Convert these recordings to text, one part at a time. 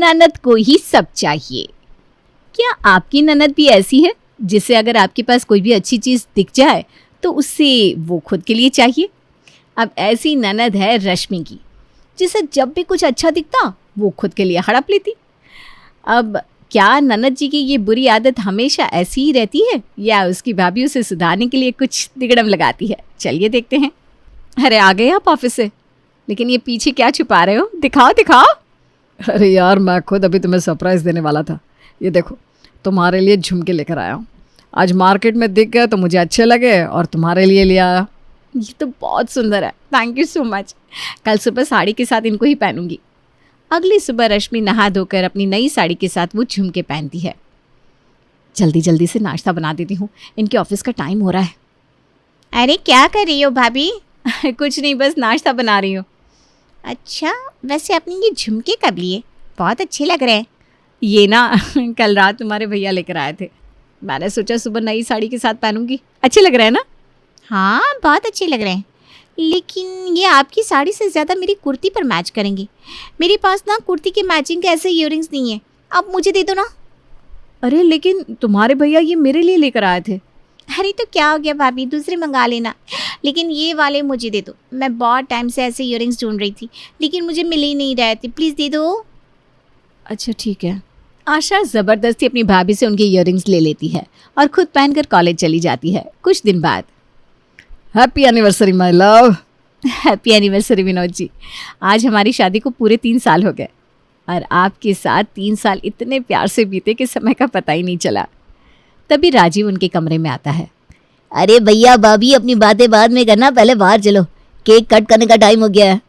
ननद को ही सब चाहिए। क्या आपकी ननद भी ऐसी है जिसे अगर आपके पास कोई भी अच्छी चीज़ दिख जाए तो उससे वो खुद के लिए चाहिए? अब ऐसी ननद है रश्मि की, जिसे जब भी कुछ अच्छा दिखता वो खुद के लिए हड़प लेती। अब क्या ननद जी की ये बुरी आदत हमेशा ऐसी ही रहती है या उसकी भाभी उसे सुधारने के लिए कुछ तिगड़म लगाती है? चलिए देखते हैं। अरे आ गए आप ऑफिस से, लेकिन ये पीछे क्या छुपा रहे हो? दिखाओ दिखाओ। अरे यार, मैं खुद अभी तुम्हें सरप्राइज़ देने वाला था। ये देखो, तुम्हारे लिए झुमके लेकर आया हूँ। आज मार्केट में दिख गए तो मुझे अच्छे लगे और तुम्हारे लिए लिया आया। ये तो बहुत सुंदर है, थैंक यू सो मच। कल सुबह साड़ी के साथ इनको ही पहनूंगी। अगली सुबह रश्मि नहा धोकर अपनी नई साड़ी के साथ वो झुमके पहनती है। जल्दी जल्दी से नाश्ता बना देती हूँ, इनके ऑफिस का टाइम हो रहा है। अरे क्या कर रही हो भाभी? कुछ नहीं, बस नाश्ता बना रही हूँ। अच्छा, वैसे आपने ये झुमके कब लिए? बहुत अच्छे लग रहे हैं। ये ना कल रात तुम्हारे भैया लेकर आए थे, मैंने सोचा सुबह नई साड़ी के साथ पहनूंगी। अच्छे लग रहे हैं ना? हाँ, बहुत अच्छे लग रहे हैं, लेकिन ये आपकी साड़ी से ज़्यादा मेरी कुर्ती पर मैच करेंगे। मेरे पास ना कुर्ती के मैचिंग के ऐसे ईयरिंग्स नहीं है, आप मुझे दे दो ना। अरे लेकिन तुम्हारे भैया ये मेरे लिए लेकर आए थे। अरे तो क्या हो गया भाभी, दूसरे मंगा लेना, लेकिन ये वाले मुझे दे दो। मैं बहुत टाइम से ऐसे ईयरिंग्स ढूंढ रही थी, लेकिन मुझे मिल ही नहीं रहे थे, प्लीज़ दे दो। अच्छा ठीक है। आशा ज़बरदस्ती अपनी भाभी से उनके ईयरिंग्स ले लेती है और खुद पहनकर कॉलेज चली जाती है। कुछ दिन बाद। Happy anniversary my love. Happy anniversary Vinod ji. आज हमारी शादी को पूरे 3 साल हो गए और आपके साथ 3 साल इतने प्यार से बीते कि समय का पता ही नहीं चला। तभी राजीव उनके कमरे में आता है। अरे भैया भाभी, अपनी बातें बाद में करना, पहले बाहर चलो, केक कट करने का टाइम हो गया है।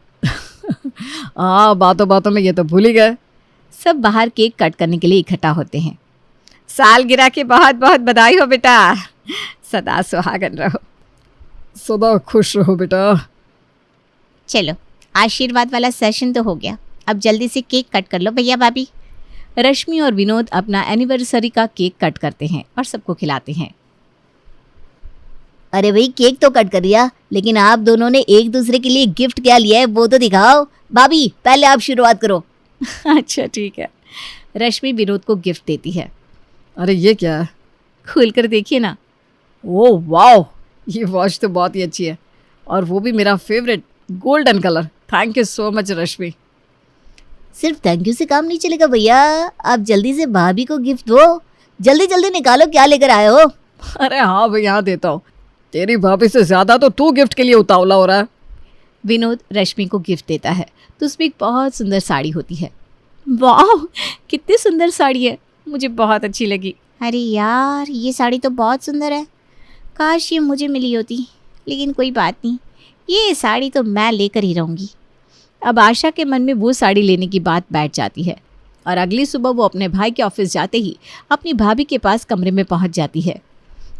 हाँ, बातों बातों में ये तो भूल ही गए। सब बाहर केक कट करने के लिए इकट्ठा होते हैं। सालगिरह की बहुत बहुत बधाई हो बेटा, सदा सुहागन रहो। सदा खुश रहो बेटा। चलो, आशीर्वाद वाला सेशन तो हो गया, अब जल्दी से केक कट कर लो भैया भाभी। रश्मि और विनोद अपना एनिवर्सरी का केक कट करते हैं और सबको खिलाते हैं। अरे भाई, केक तो कट कर दिया, लेकिन आप दोनों ने एक दूसरे के लिए गिफ्ट क्या लिया है वो तो दिखाओ। भाभी, पहले आप शुरुआत करो। अच्छा ठीक है। रश्मि विनोद को गिफ्ट देती है। अरे ये क्या है? खोल कर देखिए ना। ओह वाओ, ये वॉच तो बहुत ही अच्छी है, और वो भी मेरा favourite golden colour. Thank you so much Rashmi. सिर्फ थैंक यू से काम नहीं चलेगा भैया, आप जल्दी से भाभी को गिफ्ट दो। जल्दी जल्दी निकालो, क्या लेकर आए हो? अरे हाँ भाई, यहाँ देता हूँ। तेरी भाभी से ज़्यादा तो तू गिफ्ट के लिए उतावला हो रहा है। विनोद रश्मि को गिफ्ट देता है तो उसमें एक बहुत सुंदर साड़ी होती है। वाह, कितनी सुंदर साड़ी है, मुझे बहुत अच्छी लगी। अरे यार, ये साड़ी तो बहुत सुंदर है, काश ये मुझे मिली होती, लेकिन कोई बात नहीं, ये साड़ी तो मैं लेकर ही रहूँगी। अब आशा के मन में वो साड़ी लेने की बात बैठ जाती है और अगली सुबह वो अपने भाई के ऑफिस जाते ही अपनी भाभी के पास कमरे में पहुंच जाती है।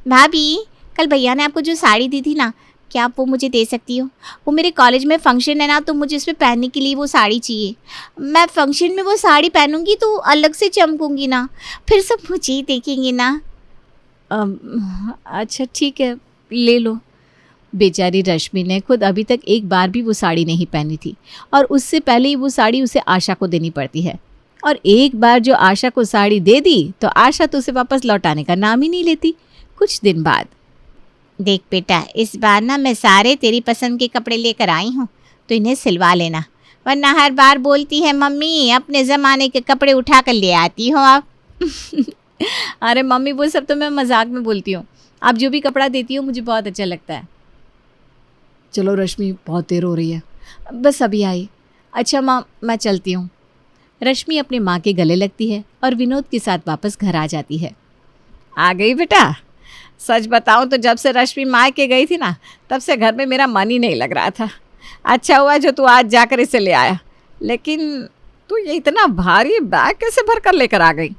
भाभी, कल भैया ने आपको जो साड़ी दी थी ना, क्या आप वो मुझे दे सकती हो? वो मेरे कॉलेज में फंक्शन है ना, तो मुझे उस पर पहनने के लिए वो साड़ी चाहिए। मैं फंक्शन में वो साड़ी पहनूंगी तो अलग से चमकूंगी ना, फिर सब मुझे ही देखेंगे ना। अच्छा ठीक है, ले लो। बेचारी रश्मि ने खुद अभी तक एक बार भी वो साड़ी नहीं पहनी थी और उससे पहले ही वो साड़ी उसे आशा को देनी पड़ती है, और एक बार जो आशा को साड़ी दे दी तो आशा तो उसे वापस लौटाने का नाम ही नहीं लेती। कुछ दिन बाद। देख बेटा, इस बार ना मैं सारे तेरी पसंद के कपड़े लेकर आई हूँ, तो इन्हें सिलवा लेना, वरना हर बार बोलती है मम्मी अपने ज़माने के कपड़े उठा कर ले आती हो आप। अरे मम्मी, वो सब तो मैं मजाक में बोलती हूँ, आप जो भी कपड़ा देती हो मुझे बहुत अच्छा लगता है। चलो रश्मि, बहुत देर हो रही है। बस अभी आई। अच्छा माँ, मैं चलती हूँ। रश्मि अपने माँ के गले लगती है और विनोद के साथ वापस घर आ जाती है। आ गई बेटा? सच बताऊं तो जब से रश्मि मायके गई थी ना, तब से घर में मेरा मन ही नहीं लग रहा था। अच्छा हुआ जो तू आज जाकर इसे ले आया, लेकिन तू ये इतना भारी बैग कैसे भर कर लेकर आ गई?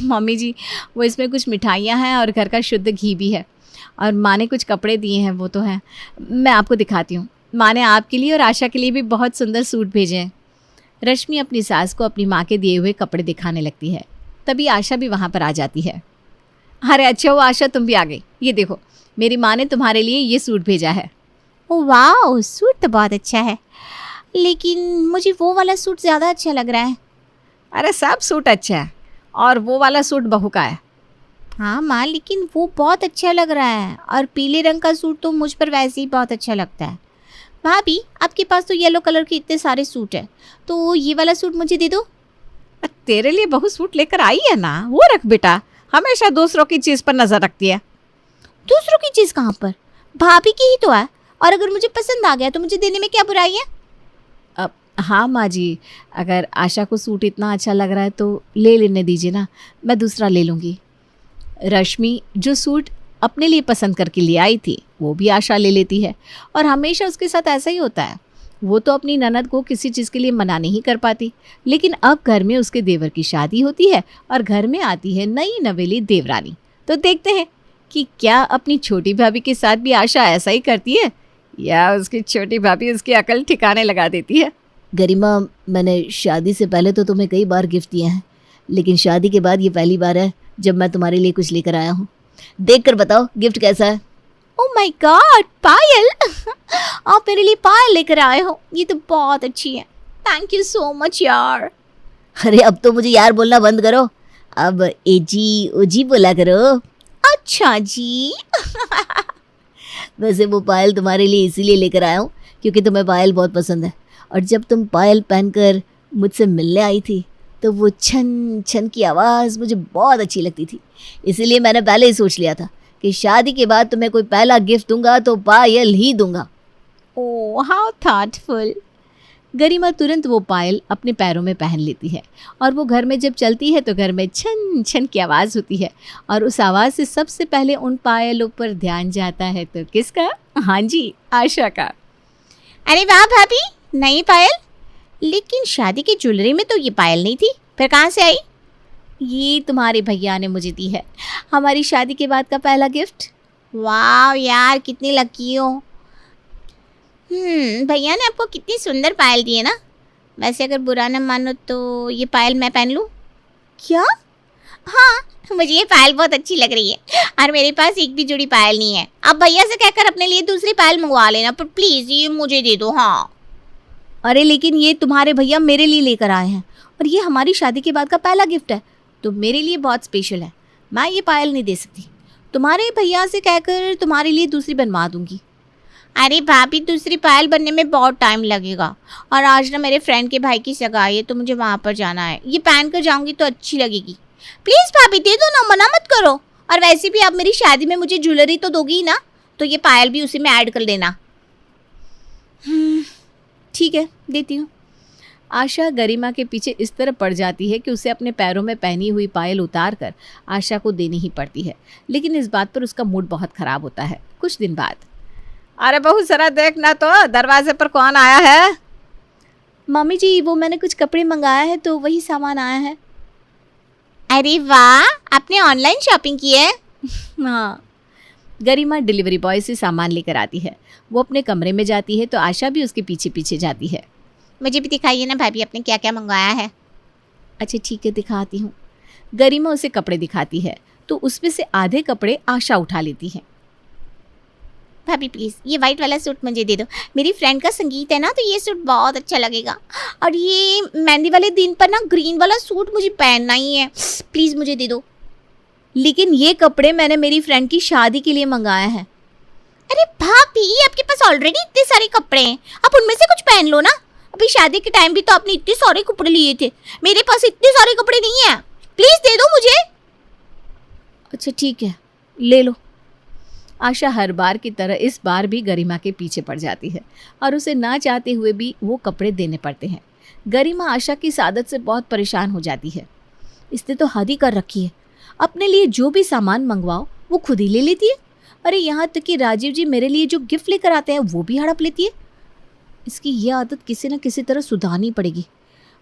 मम्मी जी, वो इसमें कुछ मिठाइयाँ हैं और घर का शुद्ध घी भी है, और माँ ने कुछ कपड़े दिए हैं, वो तो हैं, मैं आपको दिखाती हूँ। माँ ने आपके लिए और आशा के लिए भी बहुत सुंदर सूट भेजे हैं। रश्मि अपनी सास को अपनी माँ के दिए हुए कपड़े दिखाने लगती है। तभी आशा भी वहाँ पर आ जाती है। अरे अच्छा हुआ आशा, तुम भी आ गई। ये देखो, मेरी माँ ने तुम्हारे लिए ये सूट भेजा है। ओ वाह, सूट तो बहुत अच्छा है, लेकिन मुझे वो वाला सूट ज़्यादा अच्छा लग रहा है। अरे सब सूट अच्छा है, और वो वाला सूट बहू का है। हाँ माँ, लेकिन वो बहुत अच्छा लग रहा है, और पीले रंग का सूट तो मुझ पर वैसे ही बहुत अच्छा लगता है। भाभी, आपके पास तो येलो कलर के इतने सारे सूट हैं, तो ये वाला सूट मुझे दे दो। तेरे लिए बहू सूट लेकर आई है ना, वो रख बेटा। हमेशा दूसरों की चीज़ पर नज़र रखती है। दूसरों की चीज़ कहाँ पर, भाभी की ही तो है, और अगर मुझे पसंद आ गया तो मुझे देने में क्या बुराई है। अब हाँ माँ जी, अगर आशा को सूट इतना अच्छा लग रहा है तो ले लेने दीजिए ना, मैं दूसरा ले लूँगी। रश्मि जो सूट अपने लिए पसंद करके ले आई थी वो भी आशा ले लेती है, और हमेशा उसके साथ ऐसा ही होता है। वो तो अपनी ननद को किसी चीज़ के लिए मना नहीं कर पाती, लेकिन अब घर में उसके देवर की शादी होती है और घर में आती है नई नवेली देवरानी। तो देखते हैं कि क्या अपनी छोटी भाभी के साथ भी आशा ऐसा ही करती है, या उसकी छोटी भाभी उसकी अकल ठिकाने लगा देती है। गरिमा, मैंने शादी से पहले तो तुम्हें कई बार गिफ्ट दिए हैं, लेकिन शादी के बाद ये पहली बार है जब मैं तुम्हारे लिए कुछ लेकर आया हूँ। देख कर बताओ गिफ्ट कैसा है। ओह माय गॉड, पायल आप मेरे लिए पायल लेकर आए हो, ये तो बहुत अच्छी है। थैंक यू सो मच यार। अरे अब तो मुझे यार बोलना बंद करो, अब एजी ओजी बोला करो। अच्छा जी। वैसे वो पायल तुम्हारे लिए इसीलिए लेकर आया हूँ क्योंकि तुम्हें पायल बहुत पसंद है, और जब तुम पायल पहनकर मुझसे मिलने आई थी तो वो छन छन की आवाज़ मुझे बहुत अच्छी लगती थी। इसीलिए मैंने पहले ही सोच लिया था कि शादी के बाद तुम्हें कोई पहला गिफ्ट दूंगा तो पायल ही दूंगा। Oh how thoughtful. गरिमा तुरंत वो पायल अपने पैरों में पहन लेती है, और वो घर में जब चलती है तो घर में छन छन की आवाज़ होती है, और उस आवाज़ से सबसे पहले उन पायलों पर ध्यान जाता है तो किसका? हाँ जी, आशा का। अरे वाह भाभी, नई पायल। लेकिन शादी की ज्वेलरी में तो ये पायल नहीं थी, फिर कहाँ से आई? ये तुम्हारे भैया ने मुझे दी है, हमारी शादी के बाद का पहला गिफ्ट। वाह यार, कितनी लकी हो। भैया ने आपको कितनी सुंदर पायल दी है ना। वैसे अगर बुरा न मानो तो ये पायल मैं पहन लूँ क्या? हाँ, मुझे ये पायल बहुत अच्छी लग रही है, और मेरे पास एक भी जोड़ी पायल नहीं है। आप भैया से कहकर अपने लिए दूसरी पायल मंगवा लेना, पर प्लीज़ ये मुझे दे दो। हाँ। अरे लेकिन ये तुम्हारे भैया मेरे लिए लेकर आए हैं, और ये हमारी शादी के बाद का पहला गिफ्ट है, तो मेरे लिए बहुत स्पेशल है। मैं ये पायल नहीं दे सकती, तुम्हारे भैया से कहकर तुम्हारे लिए दूसरी बनवा दूंगी। अरे भाभी, दूसरी पायल बनने में बहुत टाइम लगेगा, और आज ना मेरे फ्रेंड के भाई की सगाई है तो मुझे वहाँ पर जाना है। ये पहन कर जाऊँगी तो अच्छी लगेगी। प्लीज़ भाभी दे दो ना, मना मत करो। और वैसे भी आप मेरी शादी में मुझे ज्वेलरी तो दोगी ही ना, तो ये पायल भी उसी में ऐड कर देना। ठीक है, देती हूँ। आशा गरिमा के पीछे इस तरह पड़ जाती है कि उसे अपने पैरों में पहनी हुई पायल उतार कर आशा को देनी ही पड़ती है, लेकिन इस बात पर उसका मूड बहुत ख़राब होता है। कुछ दिन बाद, अरे बहू जरा देखना तो दरवाजे पर कौन आया है। मम्मी जी, वो मैंने कुछ कपड़े मंगाया है तो वही सामान आया है। अरे वाह, आपने ऑनलाइन शॉपिंग की है। हाँ। गरिमा डिलीवरी बॉय से सामान लेकर आती है। वो अपने कमरे में जाती है तो आशा भी उसके पीछे पीछे जाती है। मुझे भी दिखाइए ना भाभी, आपने क्या क्या मंगवाया है। अच्छा ठीक है, दिखाती हूँ। गरिमा उसे कपड़े दिखाती है तो उसमें से आधे कपड़े आशा उठा लेती है। भाभी प्लीज़ ये वाइट वाला सूट मुझे दे दो, मेरी फ्रेंड का संगीत है ना, तो ये सूट बहुत अच्छा लगेगा। और ये मेहंदी वाले दिन पर ना ग्रीन वाला सूट मुझे पहनना ही है, प्लीज़ मुझे दे दो। लेकिन ये कपड़े मैंने मेरी फ्रेंड की शादी के लिए मंगाए हैं। अरे भाभी, आपके पास ऑलरेडी इतने सारे कपड़े हैं, आप उनमें से कुछ पहन लो ना। अभी शादी के टाइम भी तो आपने इतने सारे कपड़े लिए थे, मेरे पास इतने सारे कपड़े नहीं है, प्लीज़ दे दो मुझे। अच्छा ठीक है, ले लो। आशा हर बार की तरह इस बार भी गरिमा के पीछे पड़ जाती है, और उसे ना चाहते हुए भी वो कपड़े देने पड़ते हैं। गरिमा आशा की इस आदत से बहुत परेशान हो जाती है। इसने तो हद ही कर रखी है, अपने लिए जो भी सामान मंगवाओ वो खुद ही ले लेती है। अरे यहाँ तक कि राजीव जी मेरे लिए जो गिफ्ट लेकर आते हैं वो भी हड़प लेती है। इसकी ये आदत किसी न किसी तरह सुधारनी पड़ेगी,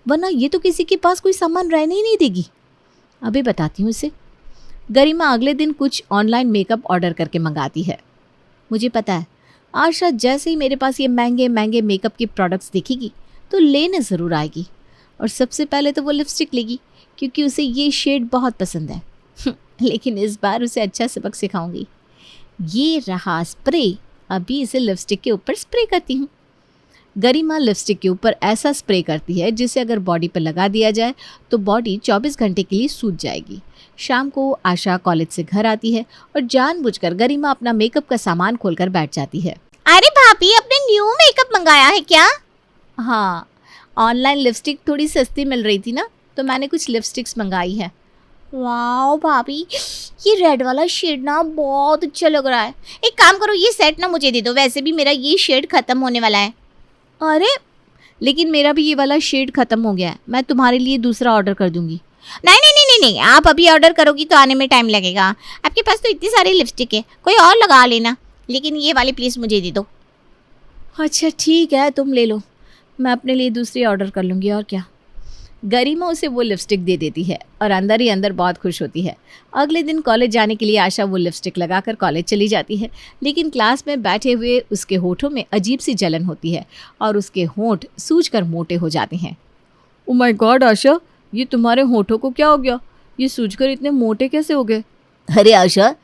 वरना ये तो किसी के पास कोई सामान रहने ही नहीं देगी। अभी बताती हूँ इसे। गरिमा अगले दिन कुछ ऑनलाइन मेकअप ऑर्डर करके मंगाती है। मुझे पता है आशा जैसे ही मेरे पास ये महंगे महंगे मेकअप के प्रोडक्ट्स देखेगी तो लेने ज़रूर आएगी, और सबसे पहले तो वो लिपस्टिक लेगी क्योंकि उसे ये शेड बहुत पसंद है। लेकिन इस बार उसे अच्छा सबक सिखाऊंगी। ये रहा स्प्रे, अभी इसे लिपस्टिक के ऊपर स्प्रे करती हूँ। गरिमा लिपस्टिक के ऊपर ऐसा स्प्रे करती है जिसे अगर बॉडी पर लगा दिया जाए तो बॉडी 24 घंटे के लिए सूज जाएगी। शाम को आशा कॉलेज से घर आती है और जानबूझकर गरिमा अपना मेकअप का सामान खोलकर बैठ जाती है। अरे भाभी, आपने न्यू मेकअप मंगाया है क्या? हाँ, ऑनलाइन लिपस्टिक थोड़ी सस्ती मिल रही थी ना, तो मैंने कुछ लिपस्टिक्स मंगाई है। वाओ भाभी, ये रेड वाला शेड ना बहुत अच्छा लग रहा है। एक काम करो, ये सेट ना मुझे दे दो, वैसे भी मेरा ये शेड खत्म होने वाला है। अरे लेकिन मेरा भी ये वाला शेड खत्म हो गया है, मैं तुम्हारे लिए दूसरा ऑर्डर कर दूंगी। नहीं नहीं नहीं नहीं नहीं, आप अभी ऑर्डर करोगी तो आने में टाइम लगेगा। आपके पास तो इतनी सारी लिपस्टिक है, कोई और लगा लेना, लेकिन ये वाली प्लीज़ मुझे दे दो। अच्छा ठीक है, तुम ले लो, मैं अपने लिए दूसरी ऑर्डर कर लूँगी और क्या। गरिमा उसे वो लिपस्टिक दे देती है और अंदर ही अंदर बहुत खुश होती है। अगले दिन कॉलेज जाने के लिए आशा वो लिपस्टिक लगाकर कॉलेज चली जाती है, लेकिन क्लास में बैठे हुए उसके होठों में अजीब सी जलन होती है और उसके होंठ सूजकर मोटे हो जाते हैं। ओ माय गॉड आशा, ये तुम्हारे होठों को क्या हो गया? ये सूजकर इतने मोटे कैसे हो गए? अरे आशा,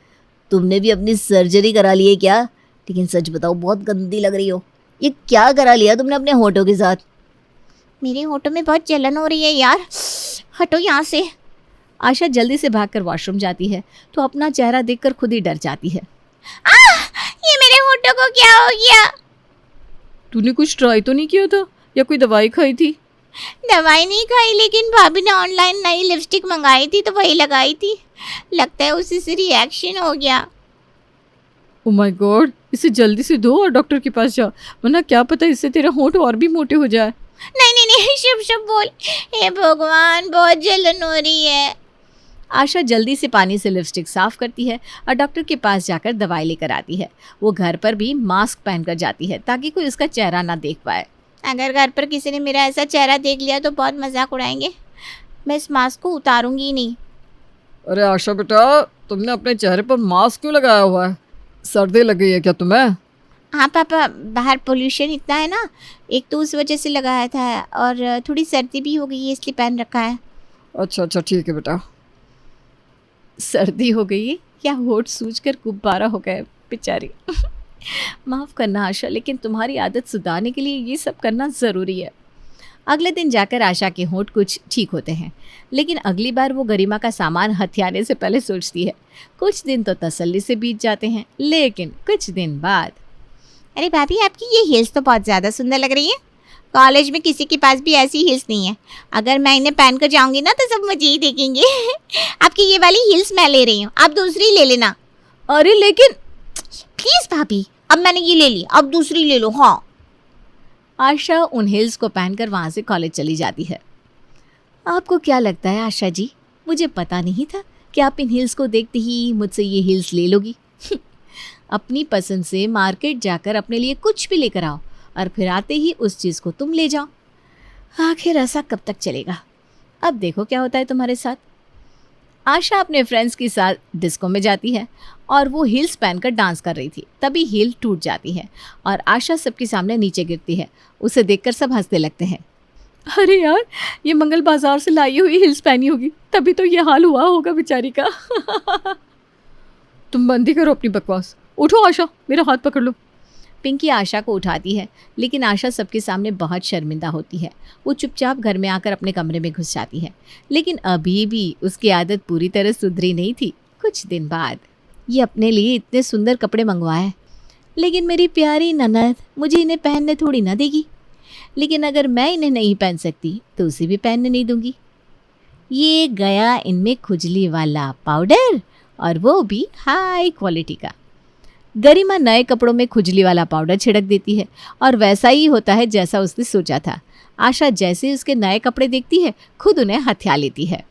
तुमने भी अपनी सर्जरी करा ली है क्या? लेकिन सच बताओ, बहुत गंदी लग रही हो। ये क्या करा लिया तुमने अपने होठों के साथ? मेरे होठों में बहुत जलन हो रही है यार, हटो यहाँ से। आशा जल्दी से भागकर वॉशरूम जाती है तो अपना चेहरा देखकर खुद ही डर जाती है। ये मेरे होठों को क्या हो गया? तूने कुछ ट्राई तो नहीं किया था या कोई दवाई खाई थी? दवाई नहीं खाई, लेकिन भाभी ने ऑनलाइन नई लिपस्टिक मंगाई थी तो वही लगाई थी। लगता है उसी से रिएक्शन हो गया। ओ माय गॉड, इसे जल्दी से धो और डॉक्टर के पास जा, वरना क्या पता इससे तेरे होंठ और भी मोटे हो जाए। नहीं नहीं नहीं, शुभ शुभ बोल। हे भगवान, बहुत जलन हो रही है। आशा जल्दी से पानी से लिपस्टिक साफ करती है और डॉक्टर के पास जाकर दवाई लेकर आती है। वो घर पर भी मास्क पहनकर जाती है ताकि कोई उसका चेहरा ना देख पाए। अगर घर पर किसी ने मेरा ऐसा चेहरा देख लिया तो बहुत मजाक उड़ाएंगे। मैं इस मास्क को उतारूंगी ही नहीं। अरे आशा बेटा, तुमने अपने चेहरे पर मास्क क्यों लगाया हुआ है? सर्दी लग गई है क्या तुम्हें? हाँ पापा, बाहर पोल्यूशन इतना है ना, एक तो उस वजह से लगाया था और थोड़ी सर्दी भी हो गई है इसलिए पहन रखा है। अच्छा अच्छा ठीक है बेटा। सर्दी हो गई है या होठ सूजकर गुब्बारा हो गए बेचारी। माफ़ करना आशा, लेकिन तुम्हारी आदत सुधारने के लिए ये सब करना ज़रूरी है। अगले दिन जाकर आशा के होंठ कुछ ठीक होते हैं, लेकिन अगली बार वो गरिमा का सामान हथियाने से पहले सोचती है। कुछ दिन तो तसल्ली से बीत जाते हैं, लेकिन कुछ दिन बाद। अरे भाभी, आपकी ये हील्स तो बहुत ज़्यादा सुंदर लग रही है। कॉलेज में किसी के पास भी ऐसी हील्स नहीं है। अगर मैं इन्हें पहन कर जाऊंगी ना तो सब मुझे ही देखेंगे। आपकी ये वाली हील्स मैं ले रही हूँ, आप दूसरी ले लेना। अरे लेकिन प्लीज़ भाभी, अब मैंने ये ले ली, अब दूसरी ले लो। हाँ। आशा उन हिल्स को पहनकर वहाँ से कॉलेज चली जाती है। आपको क्या लगता है आशा जी, मुझे पता नहीं था कि आप इन हिल्स को देखते ही मुझसे ये हिल्स ले लोगी। अपनी पसंद से मार्केट जाकर अपने लिए कुछ भी लेकर आओ और फिर आते ही उस चीज़ को तुम ले जाओ। आखिर ऐसा कब तक चलेगा? अब देखो क्या होता है तुम्हारे साथ। आशा अपने फ्रेंड्स के साथ डिस्को में जाती है और वो हील्स पहनकर डांस कर रही थी। तभी हील टूट जाती है और आशा सबके सामने नीचे गिरती है। उसे देखकर सब हंसने लगते हैं। अरे यार, ये मंगल बाजार से लाई हुई हिल्स पहनी होगी, तभी तो ये हाल हुआ होगा बेचारी का। तुम बंद ही करो अपनी बकवास। उठो आशा, मेरा हाथ पकड़ लो। पिंकी आशा को उठाती है, लेकिन आशा सबके सामने बहुत शर्मिंदा होती है। वो चुपचाप घर में आकर अपने कमरे में घुस जाती है, लेकिन अभी भी उसकी आदत पूरी तरह सुधरी नहीं थी। कुछ दिन बाद, ये अपने लिए इतने सुंदर कपड़े मंगवाए, लेकिन मेरी प्यारी ननद मुझे इन्हें पहनने थोड़ी ना देगी। लेकिन अगर मैं इन्हें नहीं पहन सकती तो उसे भी पहनने नहीं दूंगी। ये गया इनमें खुजली वाला पाउडर, और वो भी हाई क्वालिटी का। गरिमा नए कपड़ों में खुजली वाला पाउडर छिड़क देती है और वैसा ही होता है जैसा उसने सोचा था। आशा जैसे उसके नए कपड़े देखती है, खुद उन्हें हथिया लेती है।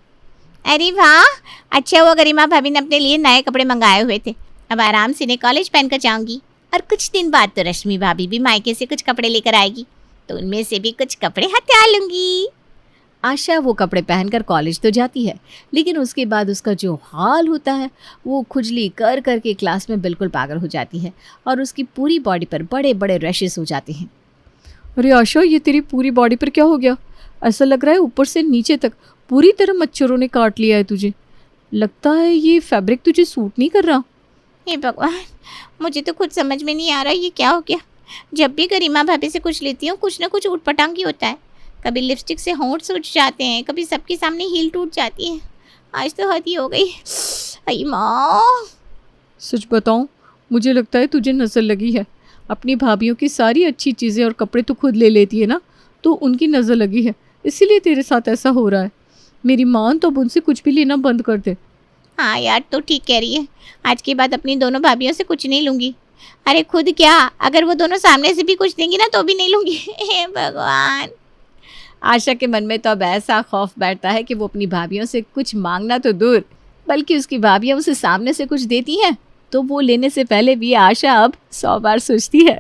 अरे वाह, अच्छा हुआ गरिमा भाभी ने अपने लिए नए कपड़े मंगाए हुए थे। अब आराम से इन्हें कॉलेज पहनकर जाऊंगी। और कुछ दिन बाद तो रश्मि भाभी भी मायके से कुछ कपड़े लेकर आएगी, तो उनमें से भी कुछ कपड़े हथिया लूंगी। आशा वो कपड़े पहनकर कॉलेज तो जाती है, लेकिन उसके बाद उसका जो हाल होता है, वो खुजली कर कर के क्लास में बिल्कुल पागल हो जाती है और उसकी पूरी बॉडी पर बड़े बड़े रैशेस हो जाते हैं। अरे आशा, ये तेरी पूरी बॉडी पर क्या हो गया? ऐसा लग रहा है ऊपर से नीचे तक पूरी तरह मच्छरों ने काट लिया है तुझे। लगता है ये फैब्रिक तुझे सूट नहीं कर रहा। हे भगवान, मुझे तो खुद समझ में नहीं आ रहा ये क्या हो गया। जब भी गरिमा भाभी से कुछ लेती हूँ कुछ ना कुछ उटपटांग ही होता है। कभी लिपस्टिक से होंठ सूज जाते हैं, कभी सबके सामने हील टूट जाती है। आज तो हद ही हो गई। अई माँ। सच बताऊं, मुझे लगता है तुझे नज़र लगी है। अपनी भाभीयों की सारी अच्छी चीज़ें और कपड़े तो खुद ले लेती है ना, तो उनकी नज़र लगी है, इसीलिए तेरे साथ ऐसा हो रहा है। मेरी माँ तो अब उनसे कुछ भी लेना बंद कर दे। हाँ यार, तो ठीक कह रही है। आज के बाद अपनी दोनों भाभीयों से कुछ नहीं लूँगी। अरे खुद क्या, अगर वो दोनों सामने से भी कुछ देंगी ना तो भी नहीं लूँगी। हे भगवान। आशा के मन में तो अब ऐसा खौफ बैठता है कि वो अपनी भाभीयों से कुछ मांगना तो दूर, बल्कि उसकी भाभियाँ उसे सामने से कुछ देती हैं तो वो लेने से पहले भी आशा अब 100 बार सोचती है।